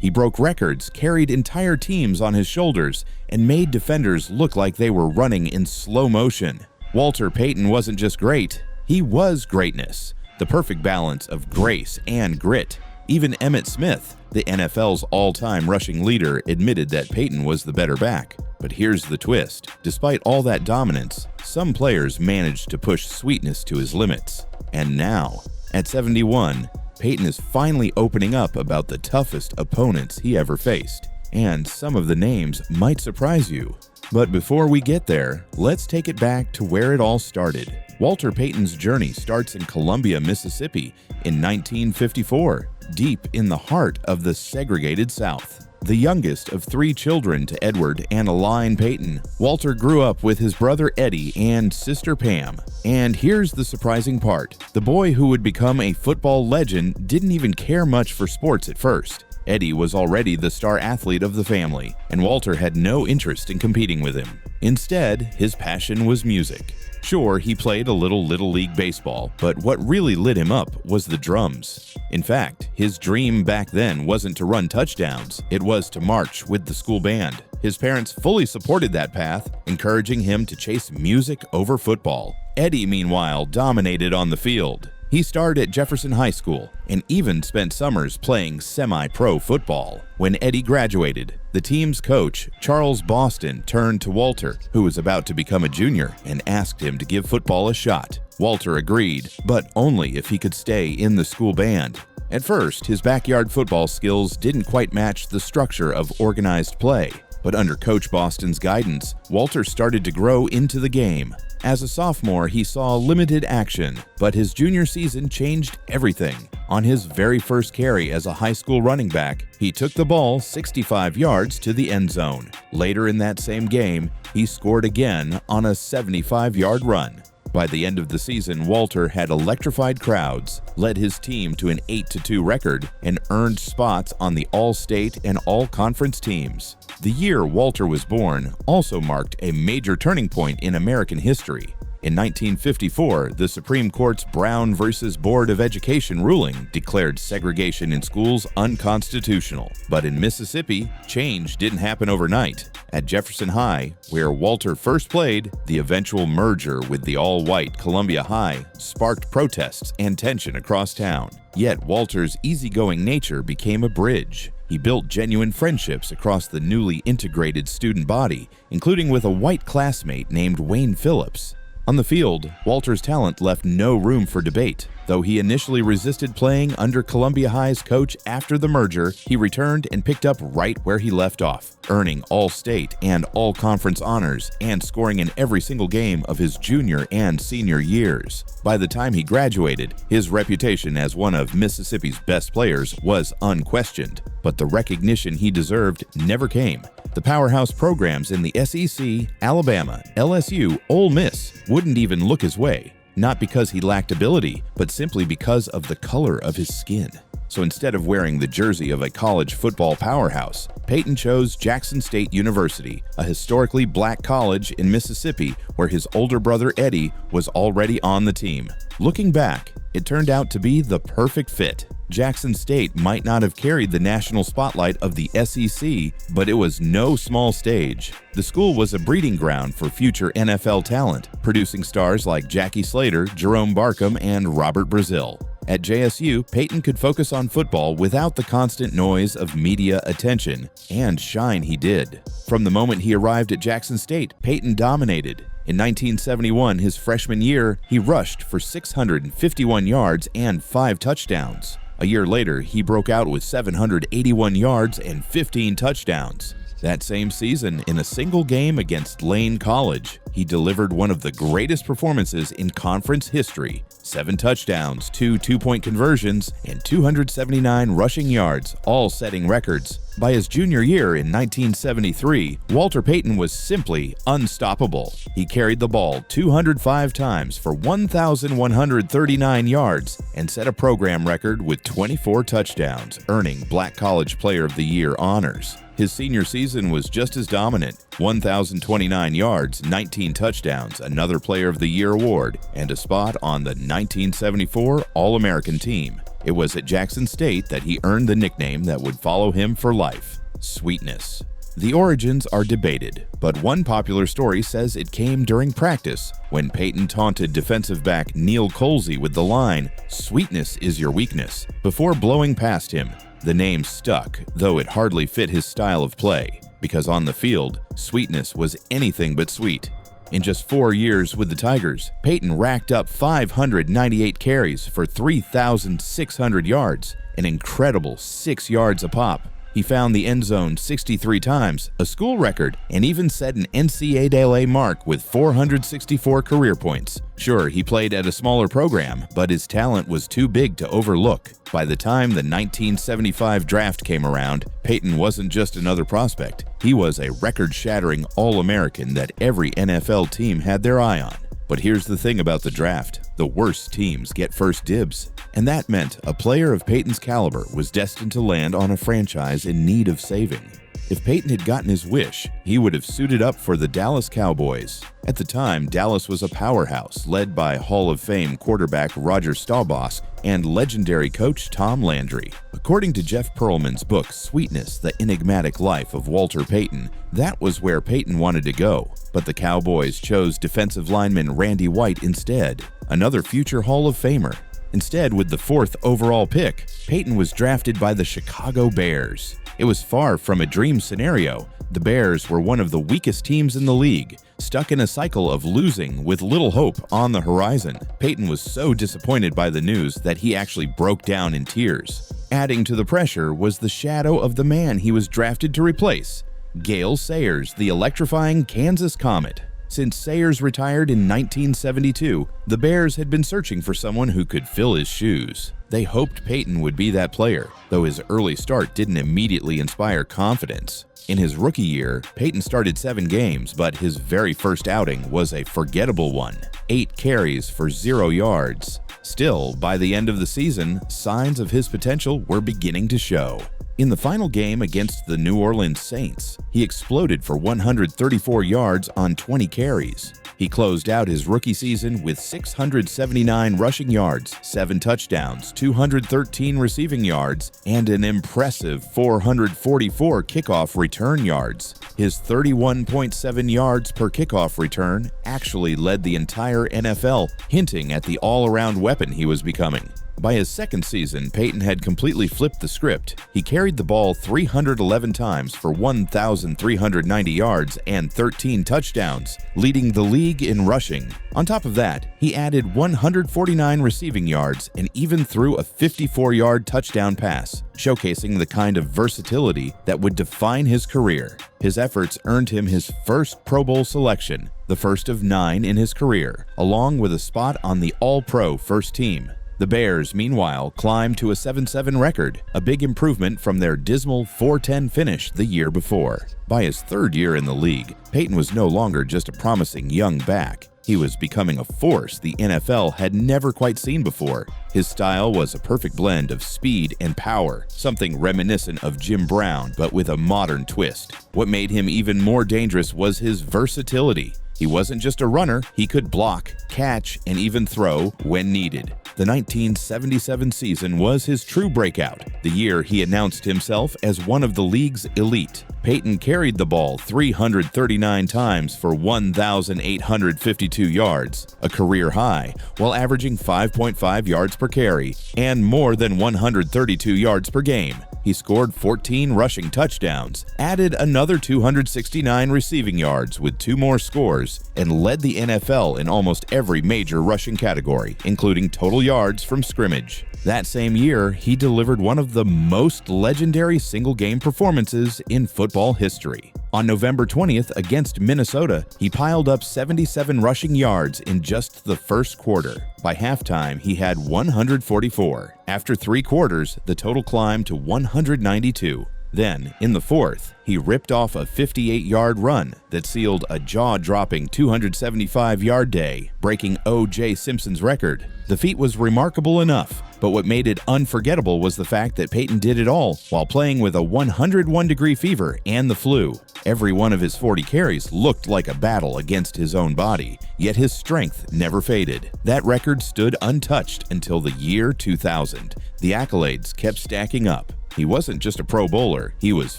He broke records, carried entire teams on his shoulders, and made defenders look like they were running in slow motion. Walter Payton wasn't just great, he was greatness. The perfect balance of grace and grit. Even Emmitt Smith, the NFL's all-time rushing leader, admitted that Payton was the better back. But here's the twist. Despite all that dominance, some players managed to push sweetness to his limits. And now, at 71, Payton is finally opening up about the toughest opponents he ever faced. And some of the names might surprise you. But before we get there, let's take it back to where it all started. Walter Payton's journey starts in Columbia, Mississippi in 1954, deep in the heart of the segregated South. The youngest of 3 children to Edward and Aline Payton, Walter grew up with his brother Eddie and sister Pam. And here's the surprising part. The boy who would become a football legend didn't even care much for sports at first. Eddie was already the star athlete of the family, and Walter had no interest in competing with him. Instead, his passion was music. Sure, he played a little Little League baseball, but what really lit him up was the drums. In fact, his dream back then wasn't to run touchdowns, it was to march with the school band. His parents fully supported that path, encouraging him to chase music over football. Eddie, meanwhile, dominated on the field. He starred at Jefferson High School and even spent summers playing semi-pro football. When Eddie graduated, the team's coach, Charles Boston, turned to Walter, who was about to become a junior, and asked him to give football a shot. Walter agreed, but only if he could stay in the school band. At first, his backyard football skills didn't quite match the structure of organized play. But under Coach Boston's guidance, Walter started to grow into the game. As a sophomore, he saw limited action, but his junior season changed everything. On his very first carry as a high school running back, he took the ball 65 yards to the end zone. Later in that same game, he scored again on a 75-yard run. By the end of the season, Walter had electrified crowds, led his team to an 8-2 record, and earned spots on the All-State and All-Conference teams. The year Walter was born also marked a major turning point in American history. In 1954, the Supreme Court's Brown v. Board of Education ruling declared segregation in schools unconstitutional. But in Mississippi, change didn't happen overnight. At Jefferson High, where Walter first played, the eventual merger with the all-white Columbia High sparked protests and tension across town. Yet Walter's easygoing nature became a bridge. He built genuine friendships across the newly integrated student body, including with a white classmate named Wayne Phillips. On the field, Walter's talent left no room for debate. Though he initially resisted playing under Columbia High's coach after the merger, he returned and picked up right where he left off, earning All-State and All-Conference honors and scoring in every single game of his junior and senior years. By the time he graduated, his reputation as one of Mississippi's best players was unquestioned, but the recognition he deserved never came. The powerhouse programs in the SEC, Alabama, LSU, Ole Miss wouldn't even look his way. Not because he lacked ability, but simply because of the color of his skin. So instead of wearing the jersey of a college football powerhouse, Payton chose Jackson State University, a historically black college in Mississippi where his older brother Eddie was already on the team. Looking back, it turned out to be the perfect fit. Jackson State might not have carried the national spotlight of the SEC, but it was no small stage. The school was a breeding ground for future NFL talent, producing stars like Jackie Slater, Jerome Barkham, and Robert Brazile. At JSU, Payton could focus on football without the constant noise of media attention, and shine he did. From the moment he arrived at Jackson State, Payton dominated. In 1971, his freshman year, he rushed for 651 yards and 5 touchdowns. A year later, he broke out with 781 yards and 15 touchdowns. That same season, in a single game against Lane College, he delivered one of the greatest performances in conference history: 7 touchdowns, 2 two-point conversions, and 279 rushing yards, all setting records. By his junior year in 1973, Walter Payton was simply unstoppable. He carried the ball 205 times for 1,139 yards and set a program record with 24 touchdowns, earning Black College Player of the Year honors. His senior season was just as dominant: 1,029 yards, 19 touchdowns, another Player of the Year award, and a spot on the 1974 All-American team. It was at Jackson State that he earned the nickname that would follow him for life: Sweetness. The origins are debated, but one popular story says it came during practice when Payton taunted defensive back Neil Colsey with the line, "Sweetness is your weakness," before blowing past him. The name stuck, though it hardly fit his style of play, because on the field, Sweetness was anything but sweet. In just 4 years with the Tigers, Payton racked up 598 carries for 3,600 yards, an incredible 6 yards a pop. He found the end zone 63 times, a school record, and even set an NCAA mark with 464 career points. Sure, he played at a smaller program, but his talent was too big to overlook. By the time the 1975 draft came around, Payton wasn't just another prospect. He was a record-shattering All-American that every NFL team had their eye on. But here's the thing about the draft: the worst teams get first dibs. And that meant a player of Payton's caliber was destined to land on a franchise in need of saving. If Payton had gotten his wish, he would have suited up for the Dallas Cowboys. At the time, Dallas was a powerhouse led by Hall of Fame quarterback Roger Staubach and legendary coach Tom Landry. According to Jeff Pearlman's book Sweetness: The Enigmatic Life of Walter Payton, that was where Payton wanted to go. But the Cowboys chose defensive lineman Randy White instead, another future Hall of Famer. Instead, with the 4th overall pick, Payton was drafted by the Chicago Bears. It was far from a dream scenario. The Bears were one of the weakest teams in the league, stuck in a cycle of losing with little hope on the horizon. Payton was so disappointed by the news that he actually broke down in tears. Adding to the pressure was the shadow of the man he was drafted to replace, Gale Sayers, the electrifying Kansas Comet. Since Sayers retired in 1972, the Bears had been searching for someone who could fill his shoes. They hoped Payton would be that player, though his early start didn't immediately inspire confidence. In his rookie year, Payton started 7 games, but his very first outing was a forgettable one: 8 carries for 0 yards. Still, by the end of the season, signs of his potential were beginning to show. In the final game against the New Orleans Saints, he exploded for 134 yards on 20 carries. He closed out his rookie season with 679 rushing yards, 7 touchdowns, 213 receiving yards, and an impressive 444 kickoff return yards. His 31.7 yards per kickoff return actually led the entire NFL, hinting at the all-around weapon he was becoming. By his second season, Payton had completely flipped the script. He carried the ball 311 times for 1,390 yards and 13 touchdowns, leading the league in rushing. On top of that, he added 149 receiving yards and even threw a 54-yard touchdown pass, showcasing the kind of versatility that would define his career. His efforts earned him his first Pro Bowl selection, the first of 9 in his career, along with a spot on the All-Pro first team. The Bears, meanwhile, climbed to a 7-7 record, a big improvement from their dismal 4-10 finish the year before. By his 3rd year in the league, Payton was no longer just a promising young back. He was becoming a force the NFL had never quite seen before. His style was a perfect blend of speed and power, something reminiscent of Jim Brown, but with a modern twist. What made him even more dangerous was his versatility. He wasn't just a runner, he could block, catch, and even throw when needed. The 1977 season was his true breakout, the year he announced himself as one of the league's elite. Payton carried the ball 339 times for 1,852 yards, a career high, while averaging 5.5 yards per carry and more than 132 yards per game. He scored 14 rushing touchdowns, added another 269 receiving yards with 2 more scores, and led the NFL in almost every major rushing category, including total yards from scrimmage. That same year, he delivered one of the most legendary single-game performances in football history. On November 20th against Minnesota, he piled up 77 rushing yards in just the first quarter. By halftime, he had 144. After 3 quarters, the total climbed to 192. Then, in the fourth, he ripped off a 58-yard run that sealed a jaw-dropping 275-yard day, breaking O.J. Simpson's record. The feat was remarkable enough, but what made it unforgettable was the fact that Payton did it all while playing with a 101-degree fever and the flu. Every one of his 40 carries looked like a battle against his own body, yet his strength never faded. That record stood untouched until the year 2000. The accolades kept stacking up. He wasn't just a Pro Bowler, he was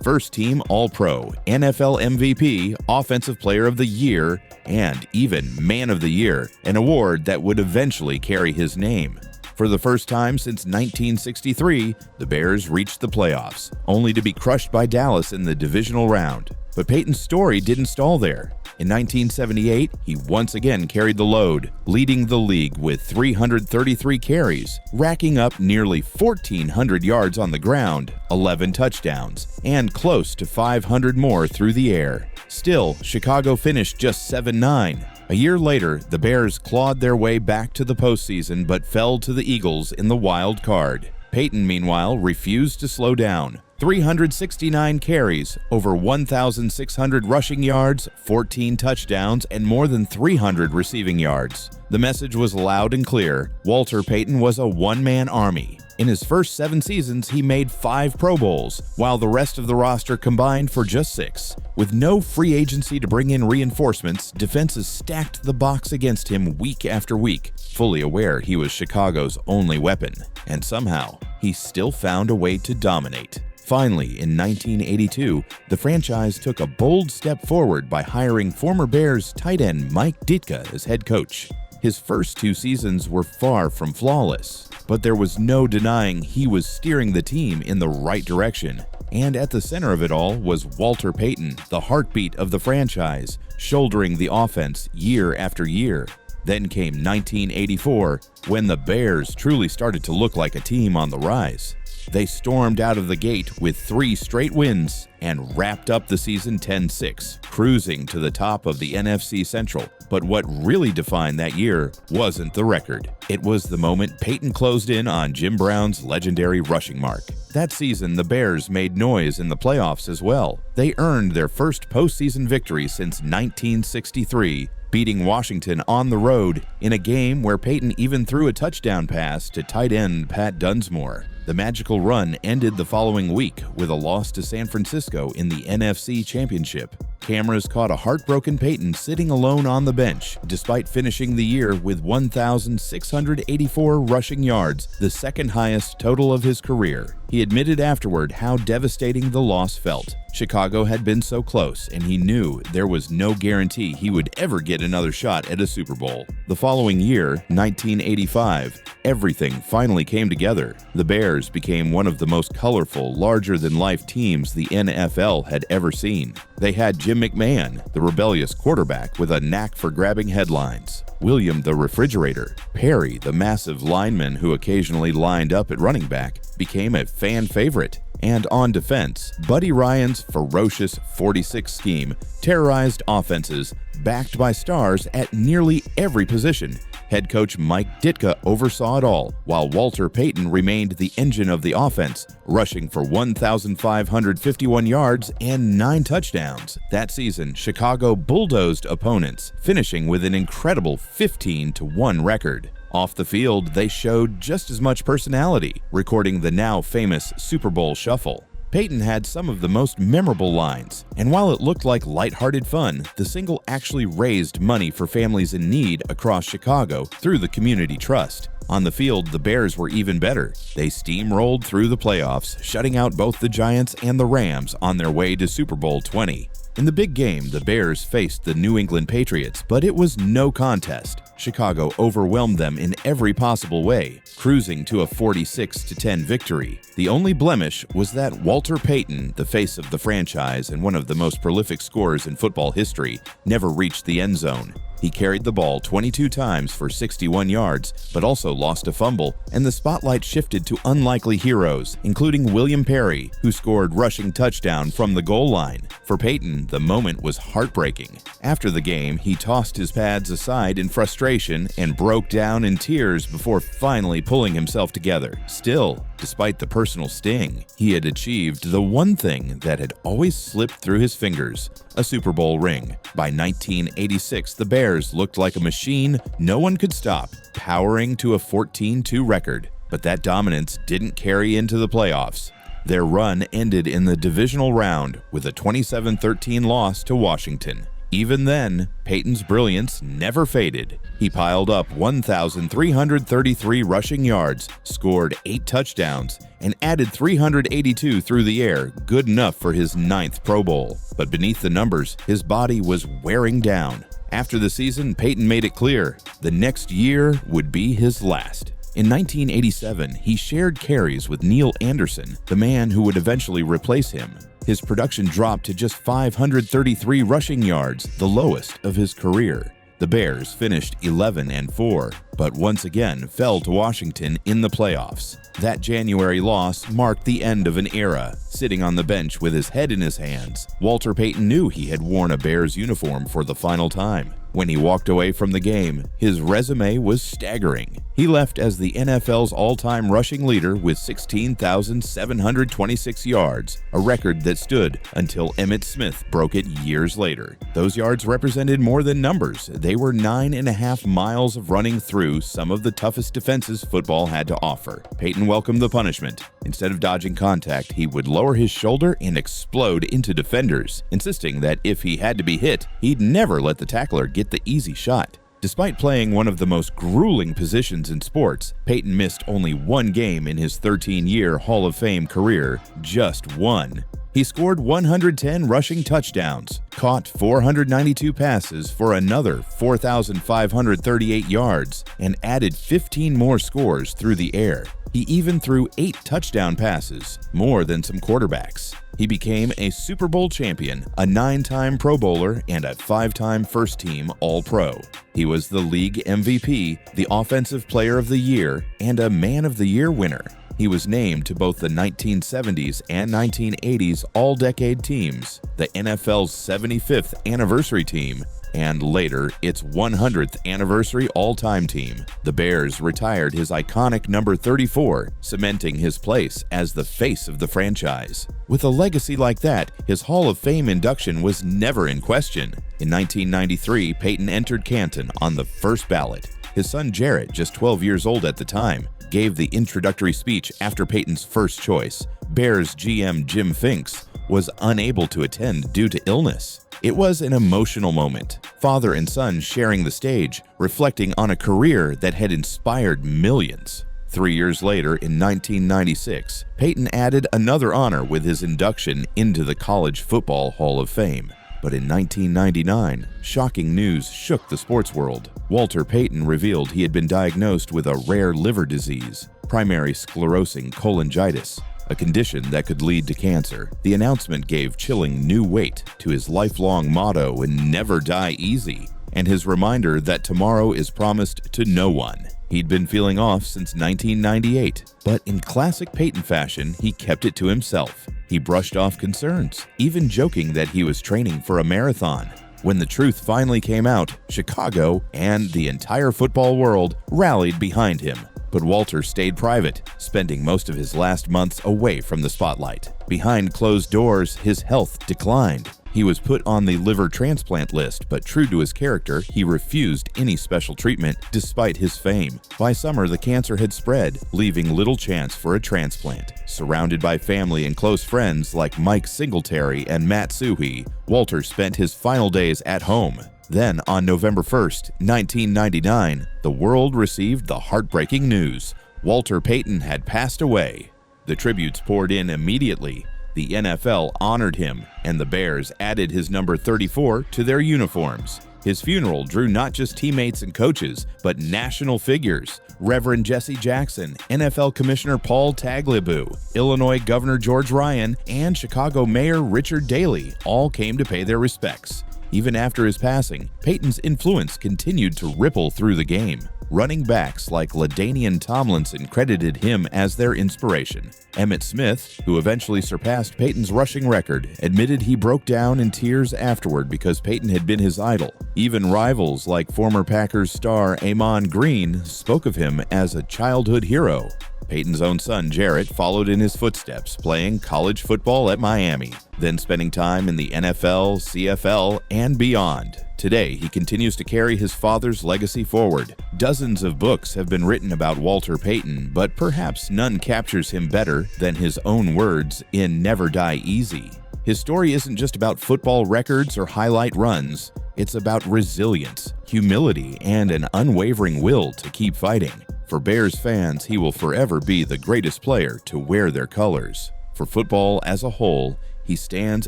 first-team All-Pro, NFL MVP, Offensive Player of the Year, and even Man of the Year, an award that would eventually carry his name. For the first time since 1963, the Bears reached the playoffs, only to be crushed by Dallas in the divisional round. But Payton's story didn't stall there. In 1978, he once again carried the load, leading the league with 333 carries, racking up nearly 1,400 yards on the ground, 11 touchdowns, and close to 500 more through the air. Still, Chicago finished just 7-9. A year later, the Bears clawed their way back to the postseason but fell to the Eagles in the wild card. Payton, meanwhile, refused to slow down. 369 carries, over 1,600 rushing yards, 14 touchdowns, and more than 300 receiving yards. The message was loud and clear. Walter Payton was a one-man army. In his first 7 seasons, he made 5 Pro Bowls, while the rest of the roster combined for just 6. With no free agency to bring in reinforcements, defenses stacked the box against him week after week, fully aware he was Chicago's only weapon. And somehow, he still found a way to dominate. Finally, in 1982, the franchise took a bold step forward by hiring former Bears tight end Mike Ditka as head coach. His first 2 seasons were far from flawless, but there was no denying he was steering the team in the right direction. And at the center of it all was Walter Payton, the heartbeat of the franchise, shouldering the offense year after year. Then came 1984, when the Bears truly started to look like a team on the rise. They stormed out of the gate with 3 straight wins and wrapped up the season 10-6, cruising to the top of the NFC Central. But what really defined that year wasn't the record. It was the moment Payton closed in on Jim Brown's legendary rushing mark. That season, the Bears made noise in the playoffs as well. They earned their first postseason victory since 1963, beating Washington on the road in a game where Payton even threw a touchdown pass to tight end Pat Dunsmore. The magical run ended the following week with a loss to San Francisco in the NFC Championship. Cameras caught a heartbroken Payton sitting alone on the bench, despite finishing the year with 1,684 rushing yards, the second highest total of his career. He admitted afterward how devastating the loss felt. Chicago had been so close, and he knew there was no guarantee he would ever get another shot at a Super Bowl. The following year, 1985, everything finally came together. The Bears became one of the most colorful, larger-than-life teams the NFL had ever seen. They had Jim McMahon, the rebellious quarterback with a knack for grabbing headlines, William the Refrigerator, Perry, the massive lineman who occasionally lined up at running back, became a fan favorite. And on defense, Buddy Ryan's ferocious 46 scheme terrorized offenses, backed by stars at nearly every position. Head coach Mike Ditka oversaw it all, while Walter Payton remained the engine of the offense, rushing for 1,551 yards and 9 touchdowns. That season, Chicago bulldozed opponents, finishing with an incredible 15-1 record. Off the field, they showed just as much personality, recording the now famous Super Bowl Shuffle. Payton had some of the most memorable lines, and while it looked like lighthearted fun, the single actually raised money for families in need across Chicago through the Community Trust. On the field, the Bears were even better. They steamrolled through the playoffs, shutting out both the Giants and the Rams on their way to Super Bowl 20. In the big game, the Bears faced the New England Patriots, but it was no contest. Chicago overwhelmed them in every possible way, cruising to a 46-10 victory. The only blemish was that Walter Payton, the face of the franchise and one of the most prolific scorers in football history, never reached the end zone. He carried the ball 22 times for 61 yards, but also lost a fumble, and the spotlight shifted to unlikely heroes, including William Perry, who scored rushing touchdown from the goal line. For Payton, the moment was heartbreaking. After the game, he tossed his pads aside in frustration and broke down in tears before finally pulling himself together. Still, Despite the personal sting, he had achieved the one thing that had always slipped through his fingers: a Super Bowl ring. By 1986, the Bears looked like a machine no one could stop, powering to a 14-2 record. But that dominance didn't carry into the playoffs. Their run ended in the divisional round with a 27-13 loss to Washington. Even then, Payton's brilliance never faded. He piled up 1,333 rushing yards, scored 8 touchdowns, and added 382 through the air, good enough for his 9th Pro Bowl. But beneath the numbers, his body was wearing down. After the season, Payton made it clear the next year would be his last. In 1987, he shared carries with Neil Anderson, the man who would eventually replace him. His production dropped to just 533 rushing yards, the lowest of his career. The Bears finished 11-4, but once again fell to Washington in the playoffs. That January loss marked the end of an era. Sitting on the bench with his head in his hands, Walter Payton knew he had worn a Bears uniform for the final time. When he walked away from the game, his resume was staggering. He left as the NFL's all-time rushing leader with 16,726 yards, a record that stood until Emmitt Smith broke it years later. Those yards represented more than numbers. They were 9.5 miles of running through some of the toughest defenses football had to offer. Payton welcomed the punishment. Instead of dodging contact, he would lower his shoulder and explode into defenders, insisting that if he had to be hit, he'd never let the tackler get the easy shot. Despite playing one of the most grueling positions in sports, Payton missed only one game in his 13-year Hall of Fame career, just one. He scored 110 rushing touchdowns, caught 492 passes for another 4,538 yards, and added 15 more scores through the air. He even threw 8 touchdown passes, more than some quarterbacks. He became a Super Bowl champion, a 9-time Pro Bowler, and a 5-time first-team All-Pro. He was the league MVP, the Offensive Player of the Year, and a Man of the Year winner. He was named to both the 1970s and 1980s All-Decade teams, the NFL's 75th anniversary team, and later its 100th anniversary all-time team. The Bears retired his iconic number 34, cementing his place as the face of the franchise. With a legacy like that, his Hall of Fame induction was never in question. In 1993, Payton entered Canton on the first ballot. His son Jarrett, just 12 years old at the time, gave the introductory speech after Payton's first choice. Bears GM Jim Finks was unable to attend due to illness. It was an emotional moment, father and son sharing the stage, reflecting on a career that had inspired millions. 3 years later, in 1996, Payton added another honor with his induction into the College Football Hall of Fame. But in 1999, shocking news shook the sports world. Walter Payton revealed he had been diagnosed with a rare liver disease, primary sclerosing cholangitis, a condition that could lead to cancer. The announcement gave chilling new weight to his lifelong motto, "And never die easy," and his reminder that tomorrow is promised to no one. He'd been feeling off since 1998, but in classic Payton fashion, he kept it to himself. He brushed off concerns, even joking that he was training for a marathon. When the truth finally came out, Chicago and the entire football world rallied behind him. But Walter stayed private, spending most of his last months away from the spotlight. Behind closed doors, his health declined. He was put on the liver transplant list, but true to his character, he refused any special treatment despite his fame. By summer, the cancer had spread, leaving little chance for a transplant. Surrounded by family and close friends like Mike Singletary and Matt Suhey, Walter spent his final days at home. Then, on November 1st, 1999, the world received the heartbreaking news: Walter Payton had passed away. The tributes poured in immediately. The NFL honored him, and the Bears added his number 34 to their uniforms. His funeral drew not just teammates and coaches, but national figures. Reverend Jesse Jackson, NFL Commissioner Paul Tagliabue, Illinois Governor George Ryan, and Chicago Mayor Richard Daley all came to pay their respects. Even after his passing, Payton's influence continued to ripple through the game. Running backs like LaDainian Tomlinson credited him as their inspiration. Emmitt Smith, who eventually surpassed Payton's rushing record, admitted he broke down in tears afterward because Payton had been his idol. Even rivals like former Packers star Amon Green spoke of him as a childhood hero. Payton's own son, Jarrett, followed in his footsteps, playing college football at Miami, then spending time in the NFL, CFL, and beyond. Today, he continues to carry his father's legacy forward. Dozens of books have been written about Walter Payton, but perhaps none captures him better than his own words in Never Die Easy. His story isn't just about football records or highlight runs. It's about resilience, humility, and an unwavering will to keep fighting. For Bears fans, he will forever be the greatest player to wear their colors. For football as a whole, he stands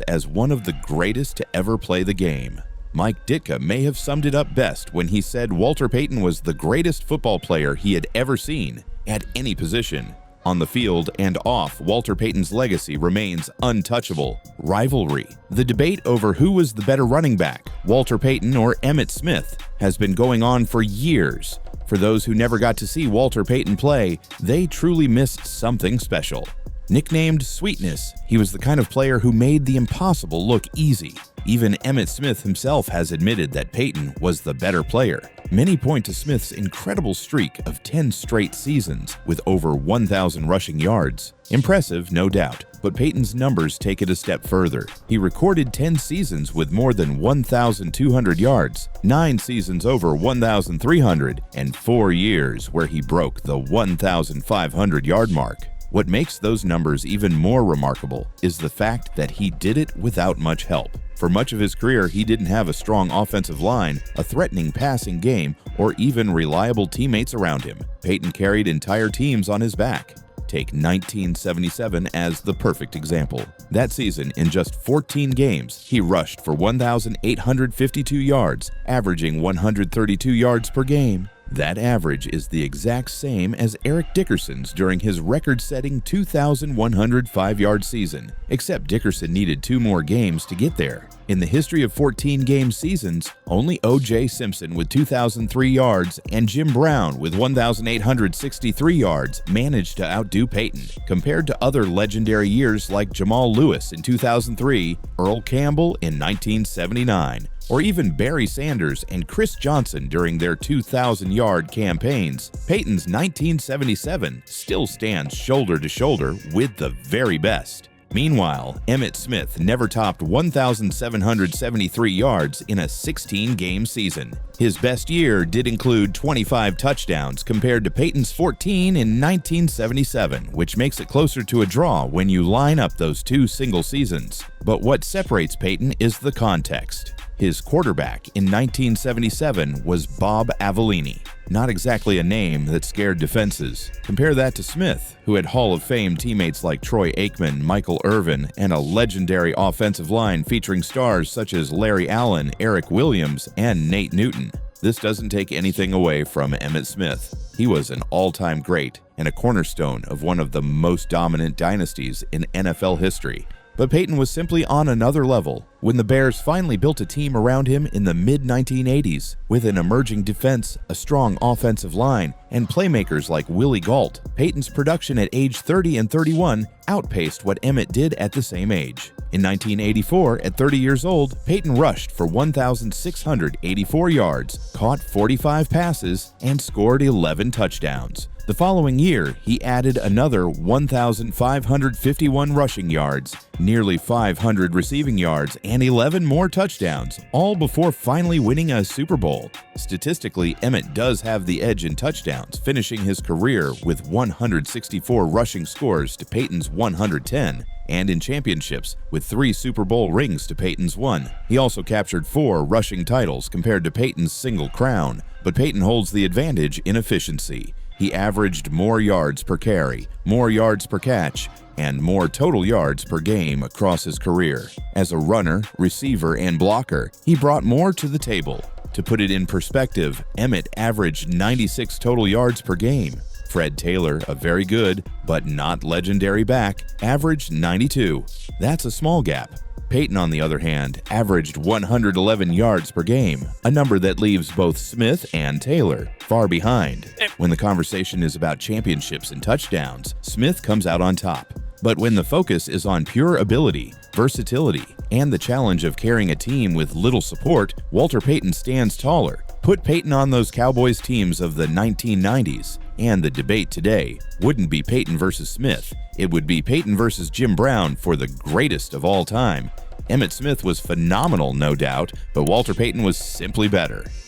as one of the greatest to ever play the game. Mike Ditka may have summed it up best when he said Walter Payton was the greatest football player he had ever seen, at any position. On the field and off, Walter Payton's legacy remains untouchable. Rivalry. The debate over who was the better running back, Walter Payton or Emmitt Smith, has been going on for years. For those who never got to see Walter Payton play, they truly missed something special. Nicknamed Sweetness, he was the kind of player who made the impossible look easy. Even Emmitt Smith himself has admitted that Payton was the better player. Many point to Smith's incredible streak of 10 straight seasons with over 1,000 rushing yards. Impressive, no doubt, but Payton's numbers take it a step further. He recorded 10 seasons with more than 1,200 yards, 9 seasons over 1,300, and 4 years where he broke the 1,500-yard mark. What makes those numbers even more remarkable is the fact that he did it without much help. For much of his career, he didn't have a strong offensive line, a threatening passing game, or even reliable teammates around him. Payton carried entire teams on his back. Take 1977 as the perfect example. That season, in just 14 games, he rushed for 1,852 yards, averaging 132 yards per game. That average is the exact same as Eric Dickerson's during his record-setting 2,105-yard season, except Dickerson needed 2 more games to get there. In the history of 14-game seasons, only O.J. Simpson with 2,003 yards and Jim Brown with 1,863 yards managed to outdo Payton, compared to other legendary years like Jamal Lewis in 2003, Earl Campbell in 1979, or even Barry Sanders and Chris Johnson during their 2,000-yard campaigns. Payton's 1977 still stands shoulder to shoulder with the very best. Meanwhile, Emmitt Smith never topped 1,773 yards in a 16-game season. His best year did include 25 touchdowns compared to Payton's 14 in 1977, which makes it closer to a draw when you line up those 2 single seasons. But what separates Payton is the context. His quarterback in 1977 was Bob Avellini, not exactly a name that scared defenses. Compare that to Smith, who had Hall of Fame teammates like Troy Aikman, Michael Irvin, and a legendary offensive line featuring stars such as Larry Allen, Eric Williams, and Nate Newton. This doesn't take anything away from Emmitt Smith. He was an all-time great and a cornerstone of one of the most dominant dynasties in NFL history. But Payton was simply on another level. When the Bears finally built a team around him in the mid-1980s, with an emerging defense, a strong offensive line, and playmakers like Willie Gault, Payton's production at age 30 and 31 outpaced what Emmitt did at the same age. In 1984, at 30 years old, Payton rushed for 1,684 yards, caught 45 passes, and scored 11 touchdowns. The following year, he added another 1,551 rushing yards, nearly 500 receiving yards, and 11 more touchdowns, all before finally winning a Super Bowl. Statistically, Emmitt does have the edge in touchdowns, finishing his career with 164 rushing scores to Payton's 110, and in championships with 3 Super Bowl rings to Payton's 1. He also captured 4 rushing titles compared to Payton's single crown, but Payton holds the advantage in efficiency. He averaged more yards per carry, more yards per catch, and more total yards per game across his career. As a runner, receiver, and blocker, he brought more to the table. To put it in perspective, Emmitt averaged 96 total yards per game. Fred Taylor, a very good, but not legendary back, averaged 92. That's a small gap. Payton, on the other hand, averaged 111 yards per game, a number that leaves both Smith and Taylor far behind. When the conversation is about championships and touchdowns, Smith comes out on top. But when the focus is on pure ability, versatility, and the challenge of carrying a team with little support, Walter Payton stands taller. Put Payton on those Cowboys teams of the 1990s, And the debate today wouldn't be Payton versus Smith. It would be Payton versus Jim Brown for the greatest of all time. Emmitt Smith was phenomenal, no doubt, but Walter Payton was simply better.